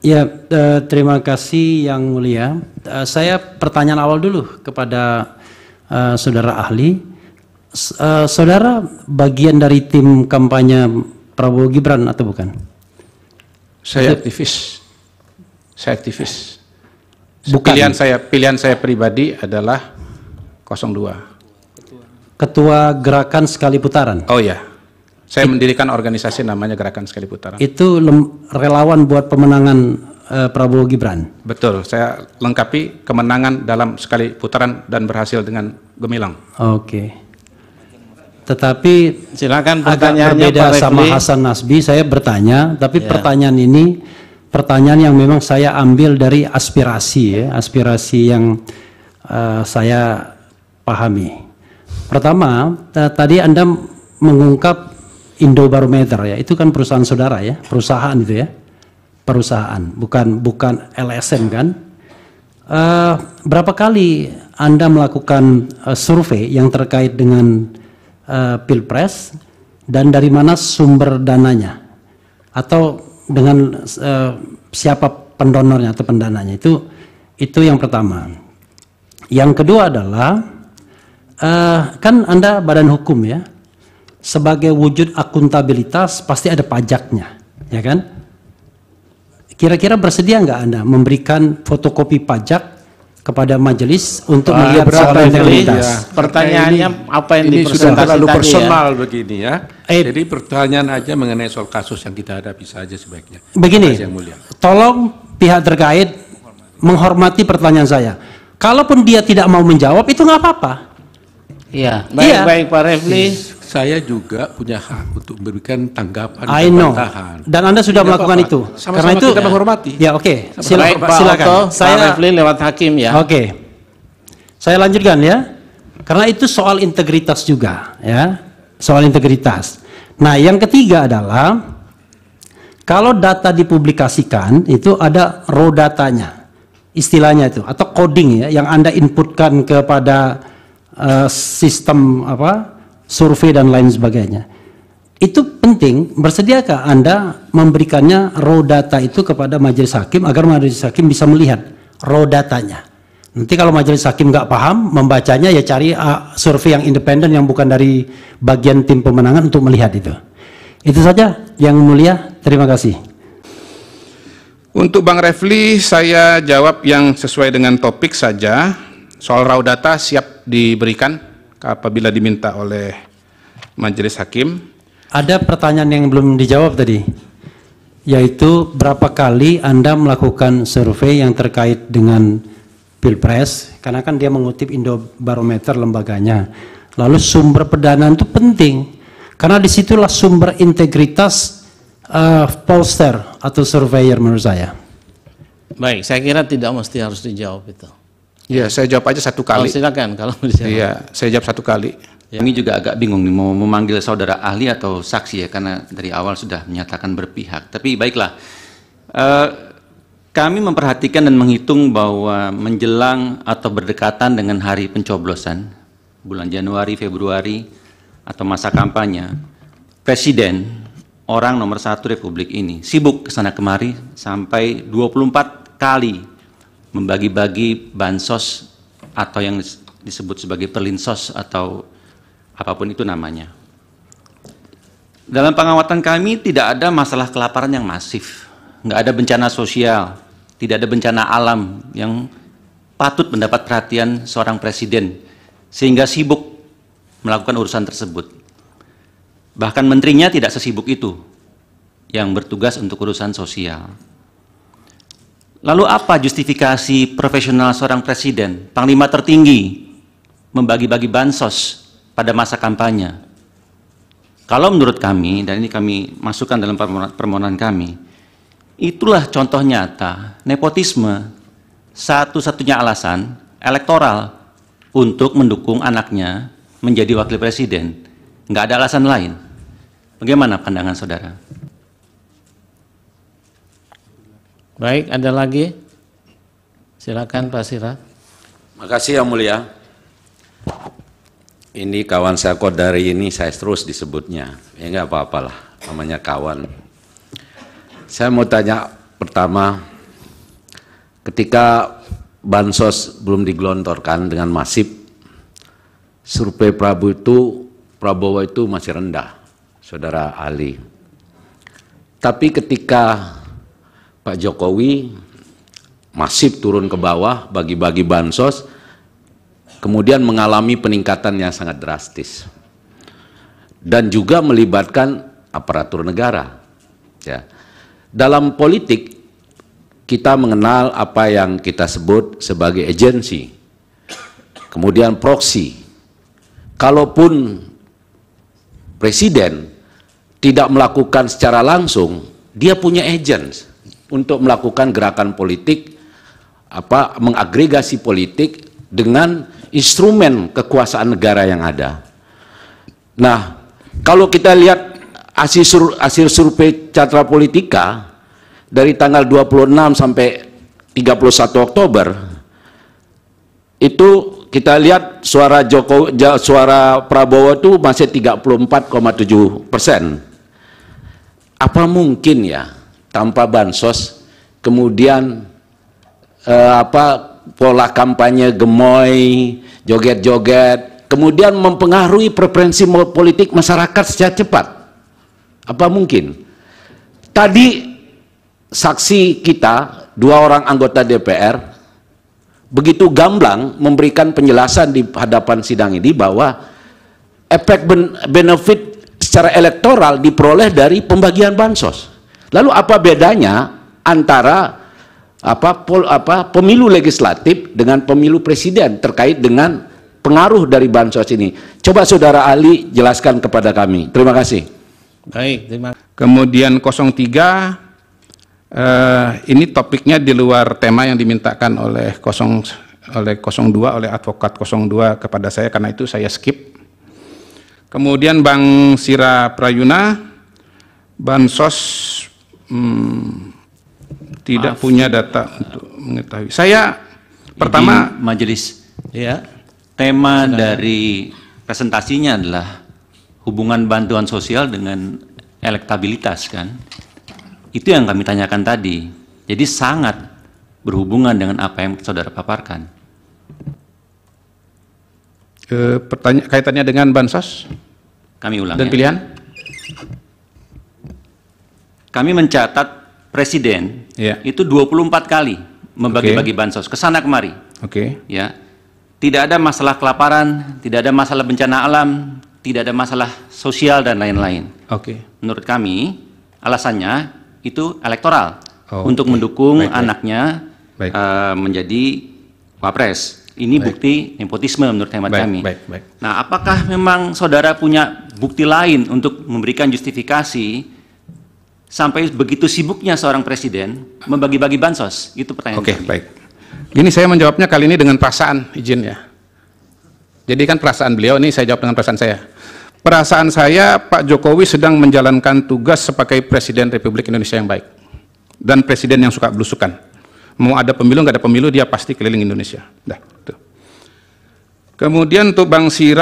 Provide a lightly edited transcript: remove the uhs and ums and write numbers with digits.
Ya, terima kasih Yang Mulia. Saya pertanyaan awal dulu kepada saudara ahli. Saudara bagian dari tim kampanye Prabowo Gibran atau bukan? Saya aktivis. Saya aktivis. Bukan. Pilihan saya pribadi adalah 02. Ketua Gerakan Sekali Putaran. Oh ya. Saya mendirikan organisasi namanya Gerakan Sekali Putaran. Itu relawan buat pemenangan Prabowo Gibran. Betul, saya lengkapi kemenangan dalam sekali putaran dan berhasil dengan gemilang. Oke. Tetapi silakan agak berbeda sama Hasan Nasbi. Saya bertanya, tapi pertanyaan ini pertanyaan yang memang saya ambil dari aspirasi, aspirasi yang saya pahami. Pertama, tadi Anda mengungkap Indobarometer, ya, itu kan perusahaan saudara, ya, perusahaan itu, ya, perusahaan, bukan LSM kan? Berapa kali Anda melakukan survei yang terkait dengan Pilpres, dan dari mana sumber dananya, atau dengan siapa pendonornya atau pendananya? Itu yang pertama. Yang kedua adalah kan Anda badan hukum, ya. Sebagai wujud akuntabilitas pasti ada pajaknya, ya kan? Kira-kira bersedia nggak Anda memberikan fotokopi pajak kepada majelis untuk melihat soal integritas? Ya. Pertanyaannya apa yang ini sudah terlalu personal ya? Begini, ya. Jadi pertanyaan aja mengenai soal kasus yang kita hadapi saja sebaiknya. Begini, tolong pihak terkait menghormati pertanyaan saya. Kalaupun dia tidak mau menjawab, itu nggak apa-apa. Iya, baik Pak Refli. Saya juga punya hak untuk memberikan tanggapan dan bantahan. Dan Anda sudah melakukan itu. Sama-sama karena itu kita menghormati. Ya, oke. Silakan. Saya Refli lewat hakim, ya. Oke. Saya lanjutkan, ya. Karena itu soal integritas juga, ya. Soal integritas. Nah, yang ketiga adalah kalau data dipublikasikan itu ada raw datanya. Istilahnya itu, atau coding, ya, yang Anda inputkan kepada sistem survei dan lain sebagainya. Itu penting. Bersediakah Anda memberikannya raw data itu kepada majelis hakim agar majelis hakim bisa melihat raw datanya? Nanti kalau majelis hakim nggak paham membacanya, ya cari survei yang independen yang bukan dari bagian tim pemenangan untuk melihat itu. Itu saja Yang Mulia. Terima kasih. Untuk Bang Refli, saya jawab yang sesuai dengan topik saja. Soal raw data siap diberikan apabila diminta oleh majelis hakim. Ada pertanyaan yang belum dijawab tadi, yaitu berapa kali Anda melakukan survei yang terkait dengan Pilpres, karena kan dia mengutip Indobarometer lembaganya. Lalu sumber pendanaan itu penting, karena disitulah sumber integritas pollster atau surveyor menurut saya. Baik, saya kira tidak mesti harus dijawab itu. Iya, saya jawab aja satu kali. Oh, silakan kalau mau dijawab. Iya, saya jawab satu kali. Ya. Ini juga agak bingung nih, mau memanggil saudara ahli atau saksi, ya, karena dari awal sudah menyatakan berpihak. Tapi baiklah, kami memperhatikan dan menghitung bahwa menjelang atau berdekatan dengan hari pencoblosan, bulan Januari, Februari, atau masa kampanye, Presiden, orang nomor 1 Republik ini, sibuk kesana kemari sampai 24 kali membagi-bagi bansos atau yang disebut sebagai perlinsos atau apapun itu namanya. Dalam pengamatan kami tidak ada masalah kelaparan yang masif, nggak ada bencana sosial, tidak ada bencana alam yang patut mendapat perhatian seorang presiden sehingga sibuk melakukan urusan tersebut. Bahkan menterinya tidak sesibuk itu yang bertugas untuk urusan sosial. Lalu apa justifikasi profesional seorang presiden, panglima tertinggi, membagi-bagi bansos pada masa kampanye? Kalau menurut kami, dan ini kami masukkan dalam permohonan kami, itulah contoh nyata nepotisme, satu-satunya alasan elektoral untuk mendukung anaknya menjadi wakil presiden. Nggak ada alasan lain. Bagaimana pandangan saudara? Baik, ada lagi? Silakan Pak Sirat. Makasih Yang Mulia. Ini kawan saya Kodari ini saya terus disebutnya. Ya nggak apa-apalah, namanya kawan. Saya mau tanya Pertama, ketika bansos belum digelontorkan dengan masif, survei Prabowo itu masih rendah, Saudara Ali. Tapi ketika Pak Jokowi masif turun ke bawah, bagi-bagi bansos, kemudian mengalami peningkatan yang sangat drastis. Dan juga melibatkan aparatur negara. Ya. Dalam politik, kita mengenal apa yang kita sebut sebagai agensi, kemudian proksi. Kalaupun presiden tidak melakukan secara langsung, dia punya agent untuk melakukan gerakan politik, mengagregasi politik dengan instrumen kekuasaan negara yang ada. Nah, kalau kita lihat hasil survei Carta Politika dari tanggal 26 sampai 31 Oktober, itu kita lihat suara Prabowo itu masih 34,7%. Apa mungkin ya tanpa bansos, kemudian pola kampanye gemoy, joget-joget, kemudian mempengaruhi preferensi politik masyarakat secara cepat? Apa mungkin? Tadi saksi kita, 2 orang anggota DPR, begitu gamblang memberikan penjelasan di hadapan sidang ini bahwa efek benefit secara elektoral diperoleh dari pembagian bansos. Lalu apa bedanya antara pemilu legislatif dengan pemilu presiden terkait dengan pengaruh dari bansos ini? Coba Saudara Ali jelaskan kepada kami. Terima kasih. Baik, terima kasih. Kemudian 03, ini topiknya di luar tema yang dimintakan oleh 02, oleh advokat 02 kepada saya, karena itu saya skip. Kemudian Bang Sira Prayuna, bansos tidak punya data untuk mengetahui. Saya pertama majelis, Ya, tema dari presentasinya adalah hubungan bantuan sosial dengan elektabilitas, kan? Itu yang kami tanyakan tadi. Jadi sangat berhubungan dengan apa yang Saudara paparkan. kaitannya dengan bansos Kami ulang dan ya. pilihan. Kami mencatat Presiden Ya. itu 24 kali membagi-bagi bansos, kesana kemari. Oke. Ya, tidak ada masalah kelaparan, tidak ada masalah bencana alam, tidak ada masalah sosial dan lain-lain. Oke. Menurut kami alasannya itu elektoral, Oh, untuk oke. mendukung Baik, baik. anaknya Baik. menjadi wapres. Ini Baik. bukti nepotisme menurut hemat Baik, kami. baik, baik. Nah, apakah memang saudara punya bukti lain untuk memberikan justifikasi sampai begitu sibuknya seorang presiden membagi-bagi bansos? Itu pertanyaan Oke, kami. baik. Gini saya menjawabnya kali ini dengan perasaan, izin ya. Jadi kan perasaan beliau, ini saya jawab dengan perasaan saya. Perasaan saya, Pak Jokowi sedang menjalankan tugas sebagai Presiden Republik Indonesia yang baik. Dan Presiden yang suka belusukan. Mau ada pemilu, nggak ada pemilu, dia pasti keliling Indonesia. Dah, tuh. Kemudian untuk Bang Sira,